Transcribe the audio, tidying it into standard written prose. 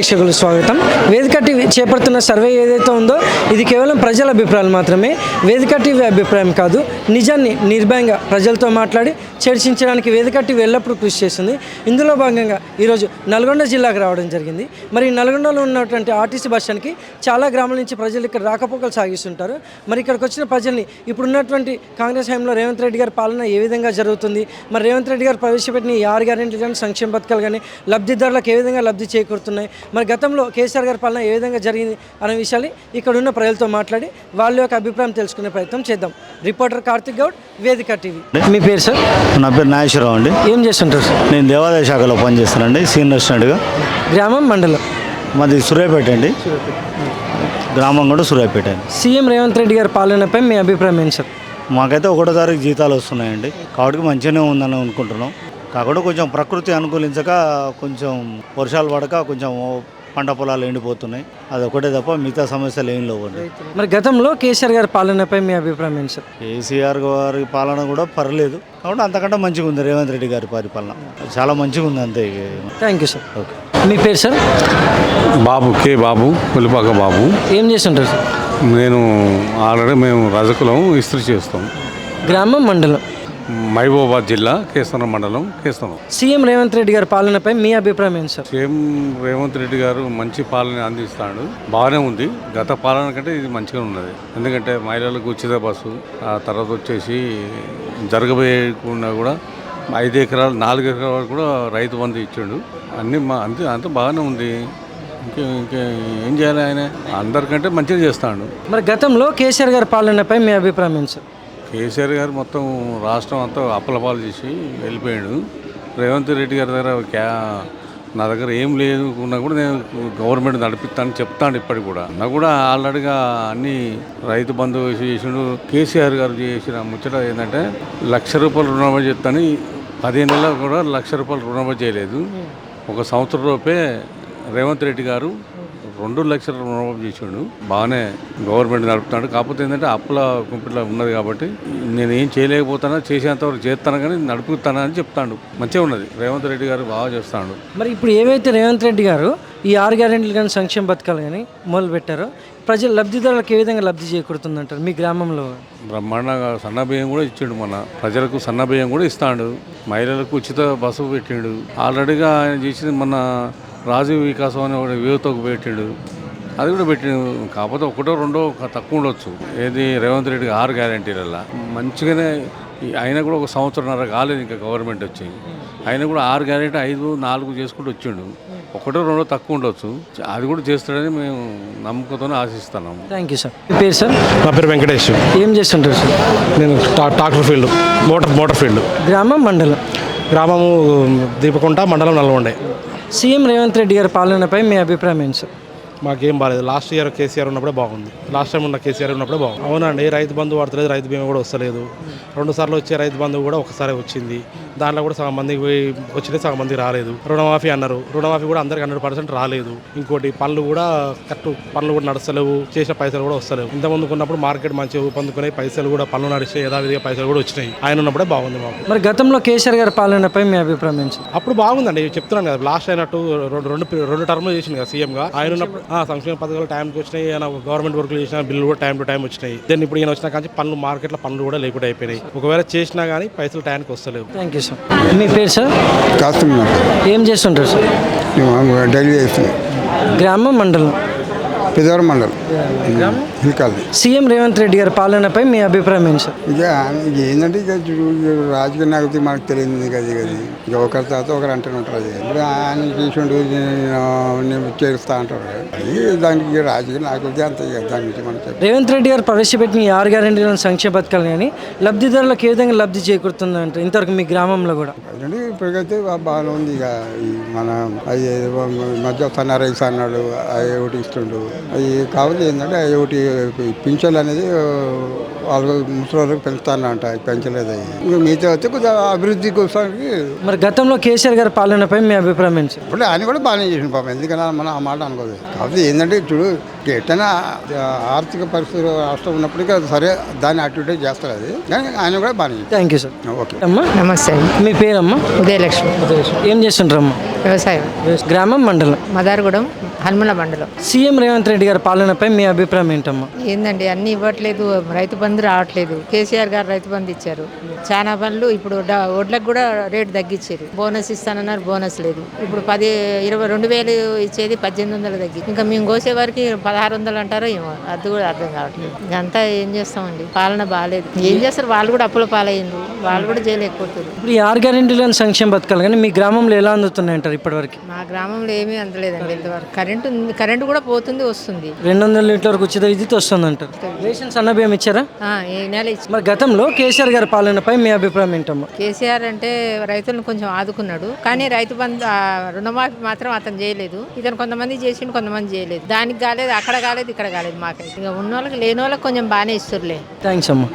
ప్రేక్షకులు స్వాగతం. వేదిక టీవీ చేపడుతున్న సర్వే ఏదైతే ఉందో ఇది కేవలం ప్రజల అభిప్రాయాలు మాత్రమే. వేదిక టీవీ అభిప్రాయం కాదు. నిజాన్ని నిర్భయంగా ప్రజలతో మాట్లాడి చర్చించడానికి వేదిక టీవీ ఎల్లప్పుడూ కృషి చేస్తుంది. ఇందులో భాగంగా ఈరోజు నల్గొండ జిల్లాకు రావడం జరిగింది. మరి నల్గొండలో ఉన్నటువంటి ఆర్టీసీ బస్ స్టాండ్కి చాలా గ్రామాల నుంచి ప్రజలు ఇక్కడ రాకపోకలు సాగిస్తుంటారు. మరి ఇక్కడికి వచ్చిన ప్రజల్ని ఇప్పుడున్నటువంటి కాంగ్రెస్ హయాంలో రేవంత్ రెడ్డి గారి పాలన ఏ విధంగా జరుగుతుంది, మరి రేవంత్ రెడ్డి గారు ప్రవేశపెట్టిన ఈ 6 గ్యారెంటీలు కానీ సంక్షేమ పథకాలు కానీ లబ్ధిదారులకు ఏ విధంగా లబ్ధి చేకూరుతున్నాయి, మరి గతంలో కేసీఆర్ గారి పాలన ఏ విధంగా జరిగింది అనే విషయాన్ని ఇక్కడ ఉన్న ప్రజలతో మాట్లాడి వాళ్ళ యొక్క అభిప్రాయం తెలుసుకునే ప్రయత్నం చేద్దాం. రిపోర్టర్ కార్తిక్ గౌడ్, వేదిక టీవీ. మీ పేరు సార్? నా పేరు నాగేశ్వరరావు అండి. ఏం చేస్తుంటారు సార్? నేను దేవాదాయ శాఖలో పనిచేస్తానండి, సీనియర్ అసిస్టెంట్గా. గ్రామం, మండలం? మాది సూర్యాపేట అండి. గ్రామం కూడా సూర్యాపేట అండి. సీఎం రేవంత్ రెడ్డి గారి పాలనపై మీ అభిప్రాయం ఏంటి సార్? మాకైతే 1వ తారీఖు జీతాలు వస్తున్నాయండి, కాబట్టి మంచిగానే ఉందని అనుకుంటున్నాం. కాకుండా కొంచెం ప్రకృతి అనుకూలించక, కొంచెం వర్షాలు పడక కొంచెం పంట పొలాలు ఎండిపోతున్నాయి. అది ఒకటే తప్ప మిగతా సమస్యలు ఏం లేవండి. మరి గతంలో కేసీఆర్ గారి పాలనపై మీ అభిప్రాయం ఏంటి సార్? కేసీఆర్ గారి పాలన కూడా పర్లేదు, కాబట్టి అంతకంటే మంచిగా ఉంది రేవంత్ రెడ్డి గారి పరిపాలన, చాలా మంచిగా ఉంది అంతే. Thank you sir. ఓకే. మీ పేరు సార్? బాబు, కే బాబు, పులిపాక బాబు. ఏం చేస్తుంటారు సార్? ఆల్రెడీ మేము రజకులం, ఇస్త్రీ చేస్తాం. గ్రామం, మండలం? మహబూబాబాద్ జిల్లా, కేసరం మండలం, కేసరం. సీఎం రేవంత్ రెడ్డి గారి పాలనపై మీ అభిప్రాయం ఏంటి సార్? సీఎం రేవంత్ రెడ్డి గారు మంచి పాలన అందిస్తాడు, బాగానే ఉంది. గత పాలన కంటే ఇది మంచిగా ఉన్నది. ఎందుకంటే మహిళలకు ఉచిత బస్సు, ఆ తర్వాత వచ్చేసి జరగబోయకుండా కూడా 5 ఎకరాలు 4 ఎకరాల వరకు కూడా రైతు బంధు ఇచ్చాడు. అన్నీ అంత బాగానే ఉంది. ఇంకా ఏం చేయాలి, ఆయన అందరికంటే మంచిగా చేస్తాడు. మరి గతంలో కేసీఆర్ గారి పాలనపై మీ అభిప్రాయం ఏంటి సార్? కేసీఆర్ గారు మొత్తం రాష్ట్రం అంతా అప్పలపాలు చేసి వెళ్ళిపోయాడు. రేవంత్ రెడ్డి గారి దగ్గర నా దగ్గర ఏం లేదు ఉన్నా కూడా నేను గవర్నమెంట్ నడిపిస్తాను చెప్తాను. ఇప్పటికి కూడా నా కూడా ఆల్రెడీగా అన్ని రైతు బంధు చేసిండు. కేసీఆర్ గారు చేసిన ముచ్చట ఏంటంటే ₹1,00,000 రుణమాఫీ చేస్తాను. 15 నెలలు కూడా ₹1,00,000 రుణమాఫీ చేయలేదు. 1 సంవత్సరం లోపే రేవంత్ రెడ్డి గారు 2 లక్షల రుణమాఫీ చేసాడు. బాగానే గవర్నమెంట్ నడుపుతాడు. కాకపోతే ఏంటంటే అప్పుల గుంపులో ఉన్నది కాబట్టి నేను ఏం చేయలేకపోతానా, చేసేంతవరకు చేస్తాను కానీ నడుపుతానా అని చెప్తాడు. మంచిగా ఉన్నది, రేవంత్ రెడ్డి గారు బాగా చేస్తాడు. మరి ఇప్పుడు ఏవైతే రేవంత్ రెడ్డి గారు ఈ 6 గ్యారెంటీలు కానీ సంక్షేమ పథకాలు కానీ మొదలు పెట్టారో ప్రజలు లబ్ధిదారులకు ఏ విధంగా లబ్ధి చేకూరుతుందంటారు మీ గ్రామంలో? బ్రహ్మాండంగా సన్న బియ్యం కూడా ఇచ్చాడు. మన ప్రజలకు సన్న బియ్యం కూడా ఇస్తాడు. మహిళలకు ఉచిత బస్సు పెట్టాడు. ఆల్రెడీగా ఆయన చేసింది మన రాజీవ్ వికాసం అని ఒక యువతకు పెట్టాడు, అది కూడా పెట్టాడు. కాకపోతే 1, 2 తక్కువ ఉండొచ్చు. ఏది రేవంత్ రెడ్డికి 6 గ్యారెంటీలల్లా మంచిగానే. ఆయన కూడా 1 సంవత్సరంన్నర కాలేదు ఇంకా గవర్నమెంట్ వచ్చి. ఆయన కూడా 6 గ్యారెంటీ 5, 4 చేసుకుంటూ వచ్చిండు. 1, 2 తక్కువ ఉండొచ్చు, అది కూడా చేస్తాడని మేము నమ్మకంతోనే ఆశిస్తున్నాము. Thank you sir. మీ పేరు సార్? నా పేరు వెంకటేష్. ఏం చేస్తుంటారు సార్? నేను ట్రాక్టర్ ఫీల్డ్, మోటార్ ఫీల్డ్. గ్రామం, మండలం? గ్రామము దీపకుంట, మండలం నల్గొండ. సీఎం రేవంత్ రెడ్డి గారి పాలనపై మీ అభిప్రాయం ఏంటి సార్? మాకేం బాగాలేదు. లాస్ట్ ఇయర్ కేసీఆర్ ఉన్నప్పుడే బాగుంది. లాస్ట్ టైం ఉన్న కేసీఆర్ ఉన్నప్పుడే బాగుంది. అవునండి, రైతు బంధు పడతలేదు, రైతు బీమా కూడా వస్తలేదు. 2 సార్లు వచ్చే రైతు బంధు కూడా ఒకసారి వచ్చింది. దాంట్లో కూడా సగం మందికి వచ్చింది, సగం మందికి రాలేదు. రుణమాఫీ అన్నారు, రుణమాఫీ కూడా అందరికి 100% రాలేదు. ఇంకోటి పనులు కూడా పనులు కూడా నడుస్తలేవు, చేసిన పైసలు కూడా వస్తలేవు. ఇంతకుముందు ఉన్నప్పుడు మార్కెట్ మంచిగా ఊపందుకునే పైసలు కూడా పనులు నడిచే యథావిధిగా పైసలు కూడా వచ్చినాయి. ఆయన ఉన్నప్పుడే బాగుంది మాకు. మరి గతంలో కేసీఆర్ గారి పాలనపై మీ అభిప్రాయం ఏంటి? అప్పుడు బాగుందండి, చెప్తున్నాను కదా, లాస్ట్ అయినట్టు రెండు టర్మ్లు చేసింది కదా సీఎంగా. ఆయన ఉన్నప్పుడు సంక్షేమ పథకాలు టైంకి వచ్చినాయి, గవర్నమెంట్ వర్క్లు చేసిన బిల్లు కూడా టైం టు టైం వచ్చినాయి. దెన్ ఇప్పుడు ఈయన వచ్చినా కానీ పనులు మార్కెట్లో పనులు కూడా లేకుండా అయిపోయినాయి. ఒకవేళ చేసినా కానీ పైసలు టైంకి వస్తలేవు. Thank you sir. మీ పేరు సార్? కాస్తం. ఏం చేస్తుంటారు సార్? డైలీ చేస్తున్నాం. గ్రామం, మండలం? పెద్దవారం మండలం, హిల్కాలి. సీఎం రేవంత్ రెడ్డి గారి పాలనపై మీ అభిప్రాయం ఏంటి సార్? ఇక ఏంటంటే ఇక రాజకీయ నాయకులు మనకు తెలియదు కదా. ఇక ఒకరి తర్వాత ఒకరు అంటూనే ఉంటారు. అది ఇప్పుడు ఆయన చేసిండు నేను చేరుస్తా అంటారు. అది దానికి రాజకీయ నాయకులకి అంత దాని నుంచి మనం రేవంత్ రెడ్డి గారు ప్రవేశపెట్టిన ఈ 6 గ్యారెంటీలను సంక్షేమ పథకాలు కానీ లబ్ధిదారులకు ఏ విధంగా లబ్ధి చేకూరుతుందంటే ఇంతవరకు మీ గ్రామంలో కూడా? ఇప్పటికైతే బాగానే ఉంది. ఇక మన అది మధ్య రైస్ అన్నాడు, అది ఒకటి ఇస్తుండు. అది కావాలి ఏంటంటే అది ఒకటి పింఛన్లు అనేది వాళ్ళ ముసలి పెంచుతానంట పెంచలేదు అవి ఇంకా మిగతా వచ్చి కొంచెం అభివృద్ధి కోసానికి మరి గతంలో కేసీఆర్ గారి పాలనపై మీ అభిప్రాయం ఏంటి సార్? ఇప్పుడు ఆయన కూడా బాగానే చేసిన పాపం ఎందుకన్నా మనం ఆ మాట అనుకోదు కాకపోతే ఏంటంటే చూడు ఎట్టైనా ఆర్థిక పరిస్థితి రాష్ట్రం ఉన్నప్పటికీ అది సరే దాన్ని అటు చేస్తారు అది కానీ ఆయన కూడా బాగానే చేస్తారు. Thank you sir. ఓకే అమ్మా నమస్తే అండి. మీ పేరమ్మా? ఉదయలక్ష్మి. ఏం చేస్తుంటారమ్మా? వ్యవసాయం. గ్రామం, మండలం? మదారగూడెం, హనుమల మండలం. సీఎం రేవంత్ రెడ్డి గారి పాలనపై మీ అభిప్రాయం ఏంటమ్మా? ఏందండి అన్నీ ఇవ్వట్లేదు, రైతు బంధు రావట్లేదు. కేసీఆర్ గారు రైతు బంధు ఇచ్చారు, చాలా పనులు. ఇప్పుడు వడ్లకు కూడా రేటు తగ్గించారు. బోనస్ ఇస్తానన్నారు, బోనస్ లేదు. ఇప్పుడు 22,000 ఇచ్చేది 1,800 తగ్గి, ఇంకా మేము కోసే వారికి 1,600 అంటారో ఏమో, అది కూడా అర్థం కావట్లేదు. ఇదంతా ఏం చేస్తామండి, పాలన బాగాలేదు. ఏం చేస్తారు, వాళ్ళు కూడా అప్పుల పాలయ్యిండ్రు, వాళ్ళు కూడా చేయలేకపోతారు. ఇప్పుడు ఈ 6 గ్యారెంటీలను సంక్షేమ పథకాలు కానీ మీ గ్రామంలో ఎలా అందుతున్నాయంటారు ఇప్పటివరకు? మా గ్రామంలో ఏమీ అందలేదండి ఇంతవరకు. కరెంటు కూడా పోతుంది, వస్తుంది. 200 లీటర్ల వరకు ఉచిత విద్యుత్ వస్తుంది అంటారు. రేషన్ సన్నబియ్యం ఇచ్చారా? ఈ నెల ఇచ్చి. మరి గతంలో కేసీఆర్ గారి పాలనపై మీ అభిప్రాయం ఏంటమ్మా? కేసీఆర్ అంటే రైతులను కొంచెం ఆదుకున్నాడు, కానీ రైతు బంధు రుణమాఫీ మాత్రం అతను చేయలేదు. ఇతను కొంతమంది చేసిండు, కొంతమంది చేయలేదు. దానికి కాలేదు, అక్కడ కాలేదు, ఇక్కడ కాలేదు. మాకైతే ఇక ఉన్న వాళ్ళకి లేని వాళ్ళకి కొంచెం బాగానే ఇస్తుర్లే. థ్యాంక్స్ అమ్మా.